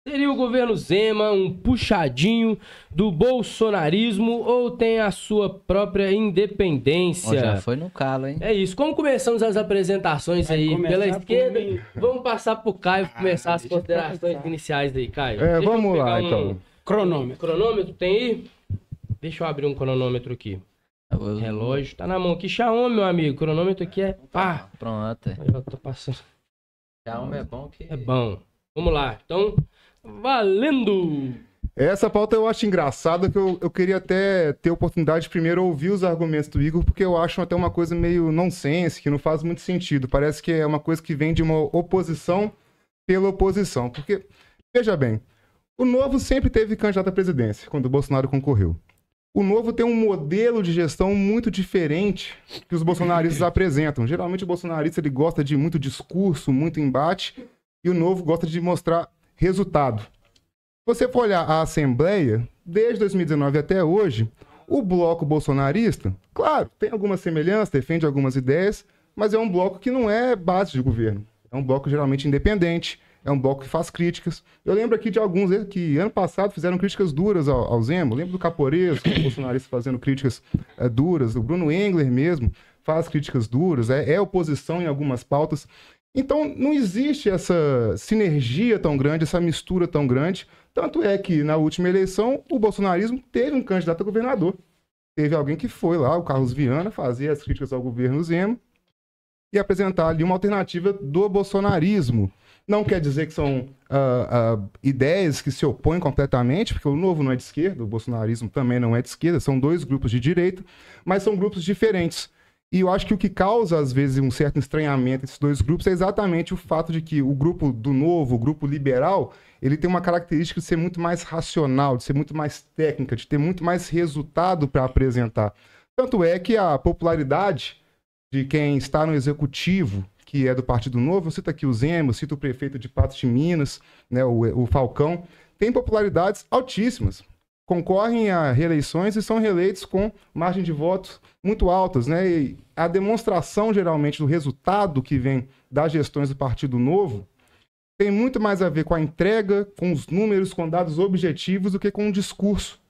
Seria o governo Zema um puxadinho do bolsonarismo ou tem a sua própria independência? Já foi no calo, hein? É isso. Como começamos as apresentações aí pela esquerda, vamos passar pro Caio começar as considerações iniciais aí, Caio. Vamos lá, então. Cronômetro. Cronômetro tem aí? Deixa eu abrir um cronômetro aqui. Relógio. Tá na mão aqui. Xiaomi, meu amigo. O cronômetro aqui é pá. Pronto. Eu já tô passando. Xiaomi é bom que... É bom. Vamos lá. Então, valendo! Essa pauta eu acho engraçada, que eu queria até ter a oportunidade de primeiro ouvir os argumentos do Igor, porque eu acho até uma coisa meio nonsense, que não faz muito sentido. Parece que é uma coisa que vem de uma oposição pela oposição. Porque, veja bem, o Novo sempre teve candidato à presidência, quando o Bolsonaro concorreu. O Novo tem um modelo de gestão muito diferente que os bolsonaristas apresentam. Geralmente o bolsonarista ele gosta de muito discurso, muito embate, e o Novo gosta de mostrar resultado. Se você for olhar a Assembleia, desde 2019 até hoje, o bloco bolsonarista, claro, tem alguma semelhança, defende algumas ideias, mas é um bloco que não é base de governo. É um bloco geralmente independente, é um bloco que faz críticas. Eu lembro aqui de alguns que ano passado fizeram críticas duras ao Zema. Eu lembro do Caporeso, o bolsonarista fazendo críticas duras. O Bruno Engler mesmo faz críticas duras, é oposição em algumas pautas. Então, não existe essa sinergia tão grande, essa mistura tão grande. Tanto é que, na última eleição, o bolsonarismo teve um candidato a governador. Teve alguém que foi lá, o Carlos Viana, fazer as críticas ao governo Zema e apresentar ali uma alternativa do bolsonarismo. Não quer dizer que são ideias que se opõem completamente, porque o Novo não é de esquerda, o bolsonarismo também não é de esquerda, são dois grupos de direita, mas são grupos diferentes. E eu acho que o que causa, às vezes, um certo estranhamento entre esses dois grupos é exatamente o fato de que o grupo do Novo, o grupo liberal, ele tem uma característica de ser muito mais racional, de ser muito mais técnica, de ter muito mais resultado para apresentar. Tanto é que a popularidade de quem está no executivo, que é do Partido Novo, eu cito aqui o Zema, eu cito o prefeito de Patos de Minas, né, o Falcão, tem popularidades altíssimas. Concorrem a reeleições e são reeleitos com margem de votos muito altas, né? E a demonstração, geralmente, do resultado que vem das gestões do Partido Novo tem muito mais a ver com a entrega, com os números, com dados objetivos, do que com um discurso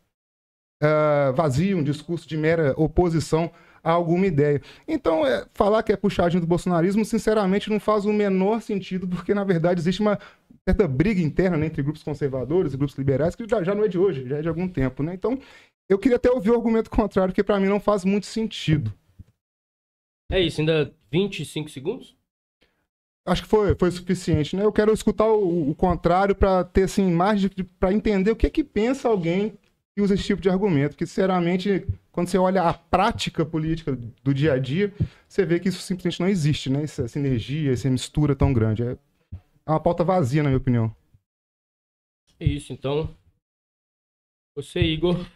vazio, um discurso de mera oposição a alguma ideia. Então, falar que é puxadinho do bolsonarismo, sinceramente, não faz o menor sentido, porque, na verdade, existe uma certa briga interna, né, entre grupos conservadores e grupos liberais, que já não é de hoje, já é de algum tempo, né? Então, eu queria até ouvir o argumento contrário, que para mim não faz muito sentido. É isso, ainda 25 segundos? Acho que foi suficiente, né? Eu quero escutar o contrário para ter, assim, mais para entender o que pensa alguém que usa esse tipo de argumento, porque, sinceramente, quando você olha a prática política do dia a dia, você vê que isso simplesmente não existe, né? Essa sinergia, essa mistura tão grande. É uma pauta vazia, na minha opinião. É isso, então. Você, Igor.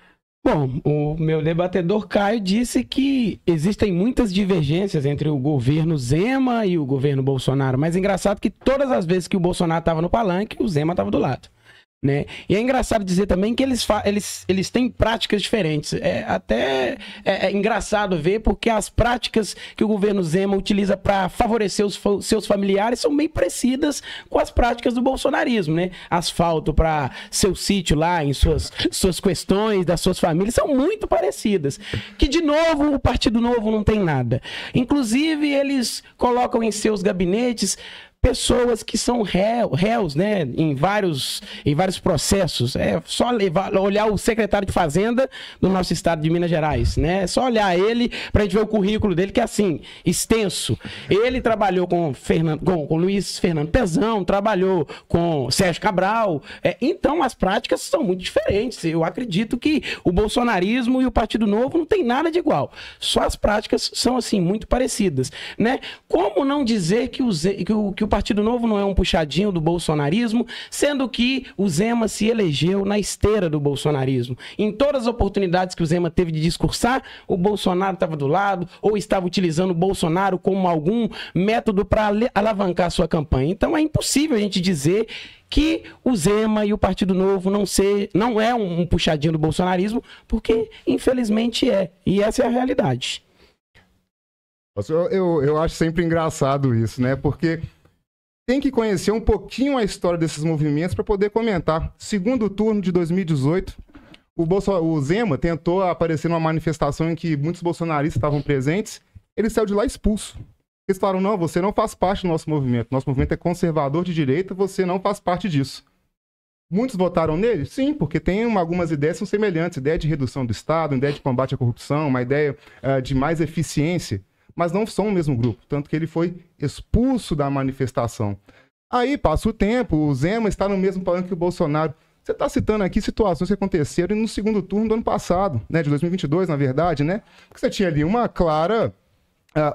Bom, o meu debatedor Caio disse que existem muitas divergências entre o governo Zema e o governo Bolsonaro, mas é engraçado que todas as vezes que o Bolsonaro estava no palanque, o Zema estava do lado. Né? E é engraçado dizer também que eles têm práticas diferentes. É engraçado ver porque as práticas que o governo Zema utiliza para favorecer os seus familiares são bem parecidas com as práticas do bolsonarismo, né? Asfalto para seu sítio lá, em suas questões, das suas famílias, são muito parecidas. Que, de novo, o Partido Novo não tem nada. Inclusive, eles colocam em seus gabinetes pessoas que são réus, né, em vários processos. É só olhar o secretário de Fazenda do nosso estado de Minas Gerais, né? É só olhar ele para a gente ver o currículo dele, que é assim, extenso. Ele trabalhou com Luiz Fernando Pezão, trabalhou com Sérgio Cabral. Então, as práticas são muito diferentes. Eu acredito que o bolsonarismo e o Partido Novo não tem nada de igual. Só as práticas são, assim, muito parecidas, né? Como não dizer que o Partido Novo não é um puxadinho do bolsonarismo, sendo que o Zema se elegeu na esteira do bolsonarismo. Em todas as oportunidades que o Zema teve de discursar, o Bolsonaro estava do lado, ou estava utilizando o Bolsonaro como algum método para alavancar sua campanha. Então é impossível a gente dizer que o Zema e o Partido Novo não é um puxadinho do bolsonarismo, porque infelizmente é. E essa é a realidade. Eu acho sempre engraçado isso, né? Porque tem que conhecer um pouquinho a história desses movimentos para poder comentar. Segundo turno de 2018, o Zema tentou aparecer numa manifestação em que muitos bolsonaristas estavam presentes. Ele saiu de lá expulso. Eles falaram, não, você não faz parte do nosso movimento. Nosso movimento é conservador de direita, você não faz parte disso. Muitos votaram nele? Sim, porque tem algumas ideias que são semelhantes. Ideia de redução do Estado, ideia de combate à corrupção, uma ideia de mais eficiência. Mas não são o mesmo grupo. Tanto que ele foi expulso da manifestação. Aí passa o tempo, o Zema está no mesmo palanque que o Bolsonaro. Você está citando aqui situações que aconteceram no segundo turno do ano passado, né, de 2022, na verdade, né? Porque você tinha ali uma clara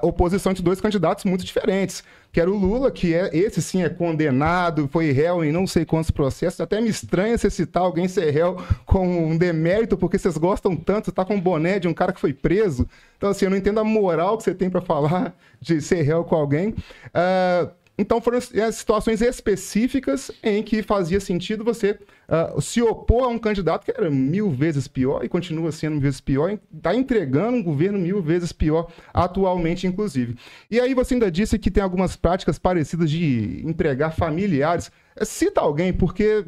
oposição de dois candidatos muito diferentes, que era o Lula, que esse sim é condenado, foi réu em não sei quantos processos. Até me estranha você citar alguém ser réu com um demérito, porque vocês gostam tanto, você tá com um boné de um cara que foi preso. Então, assim, eu não entendo a moral que você tem para falar de ser réu com alguém. Então foram situações específicas em que fazia sentido você se opor a um candidato que era 1000 vezes pior e continua sendo 1000 vezes pior, está entregando um governo 1000 vezes pior atualmente, inclusive. E aí você ainda disse que tem algumas práticas parecidas de entregar familiares. Cita alguém, porque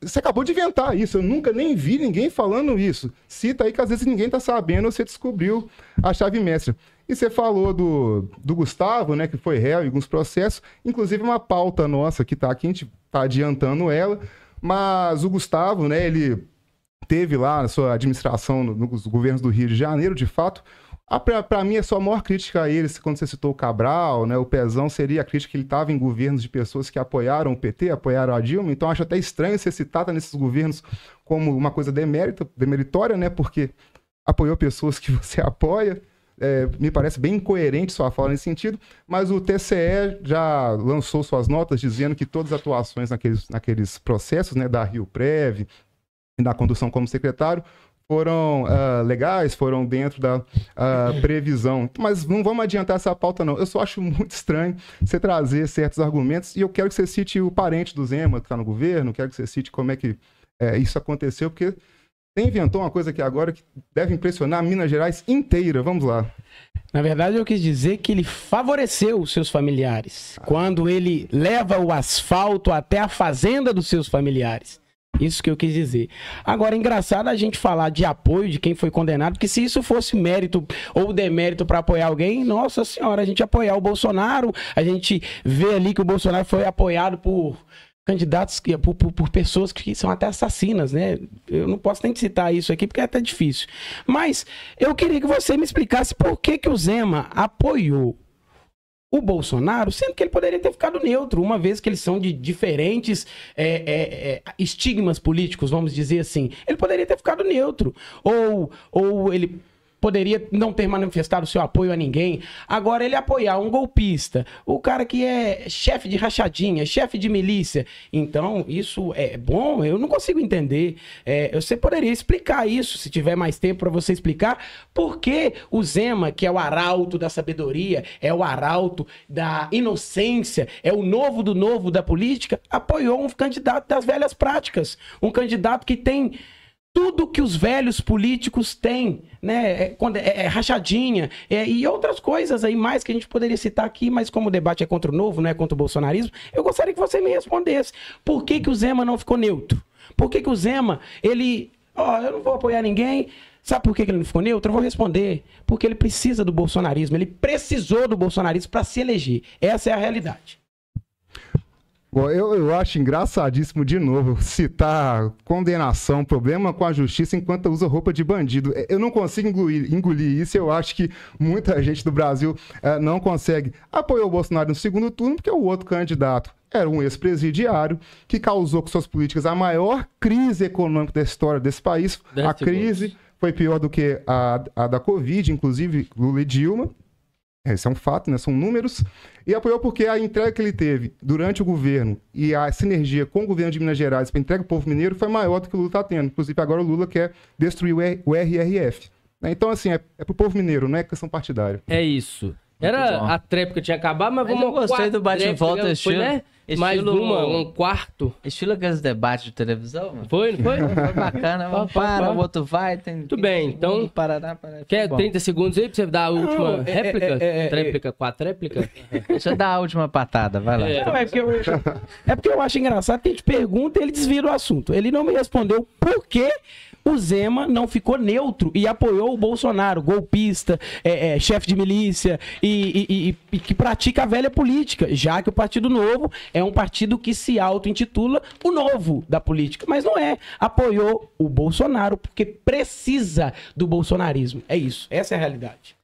você acabou de inventar isso, eu nunca nem vi ninguém falando isso. Cita aí que às vezes ninguém está sabendo, você descobriu a chave mestra. E você falou do Gustavo, né, que foi réu em alguns processos, inclusive uma pauta nossa que está aqui, a gente está adiantando ela, mas o Gustavo, né, ele teve lá na sua administração nos governos do Rio de Janeiro, de fato. Para mim, a sua maior crítica a ele, quando você citou o Cabral, né, o Pezão, seria a crítica que ele estava em governos de pessoas que apoiaram o PT, apoiaram a Dilma. Então, acho até estranho ser citada nesses governos como uma coisa demeritória, né, porque apoiou pessoas que você apoia. Me parece bem incoerente sua fala nesse sentido, mas o TCE já lançou suas notas dizendo que todas as atuações naqueles processos, né, da Rio Prev e da condução como secretário foram legais, foram dentro da previsão. Mas não vamos adiantar essa pauta, não. Eu só acho muito estranho você trazer certos argumentos e eu quero que você cite o parente do Zema que está no governo, quero que você cite como é que isso aconteceu, porque você inventou uma coisa aqui agora que deve impressionar Minas Gerais inteira. Vamos lá. Na verdade, eu quis dizer que ele favoreceu os seus familiares. Quando ele leva o asfalto até a fazenda dos seus familiares. Isso que eu quis dizer. Agora, é engraçado a gente falar de apoio de quem foi condenado, porque se isso fosse mérito ou demérito para apoiar alguém, nossa senhora, a gente apoiar o Bolsonaro, a gente vê ali que o Bolsonaro foi apoiado por candidatos, por pessoas que são até assassinas, né? Eu não posso nem citar isso aqui porque é até difícil. Mas eu queria que você me explicasse por que o Zema apoiou o Bolsonaro, sendo que ele poderia ter ficado neutro, uma vez que eles são de diferentes estigmas políticos, vamos dizer assim. Ele poderia ter ficado neutro. Ou ele poderia não ter manifestado seu apoio a ninguém. Agora, ele apoiar um golpista, o cara que é chefe de rachadinha, chefe de milícia. Então, isso é bom? Eu não consigo entender. Você poderia explicar isso, se tiver mais tempo para você explicar, por que o Zema, que é o arauto da sabedoria, é o arauto da inocência, é o novo do novo da política, apoiou um candidato das velhas práticas. Um candidato que tem tudo que os velhos políticos têm, né? Rachadinha e outras coisas aí mais que a gente poderia citar aqui, mas como o debate é contra o novo, não é contra o bolsonarismo, eu gostaria que você me respondesse. Por que o Zema não ficou neutro? Por que o Zema, eu não vou apoiar ninguém. Sabe por que ele não ficou neutro? Eu vou responder. Porque ele precisa do bolsonarismo, ele precisou do bolsonarismo para se eleger. Essa é a realidade. Bom, eu acho engraçadíssimo, de novo, citar condenação, problema com a justiça enquanto usa roupa de bandido. Eu não consigo engolir isso, eu acho que muita gente do Brasil não consegue. Apoiou o Bolsonaro no segundo turno porque o outro candidato era um ex-presidiário que causou com suas políticas a maior crise econômica da história desse país. A crise foi pior do que a da Covid, inclusive Lula e Dilma. Esse é um fato, né? São números. E apoiou porque a entrega que ele teve durante o governo e a sinergia com o governo de Minas Gerais para entrega ao povo mineiro foi maior do que o Lula está tendo. Inclusive, agora o Lula quer destruir o RRF. Então, assim, é pro povo mineiro, não é questão partidária. É isso. Era a tréplica tinha acabado, mas vamos... Eu gostei do bate-volta, foi, né? mais um quarto. Estilo aqueles debates de televisão, mano. Foi, não foi? Foi bacana. Um para, o outro vai. Muito bem, então... Quer 30 segundos aí pra você dar a última réplica? Tréplica, quatréplica? Deixa eu dar a última patada, vai lá. É porque eu acho engraçado que a gente pergunta e ele desvia o assunto. Ele não me respondeu por que o Zema não ficou neutro e apoiou o Bolsonaro, golpista, chefe de milícia e que pratica a velha política, já que o Partido Novo é um partido que se auto-intitula o novo da política, mas não é. Apoiou o Bolsonaro porque precisa do bolsonarismo. É isso, essa é a realidade.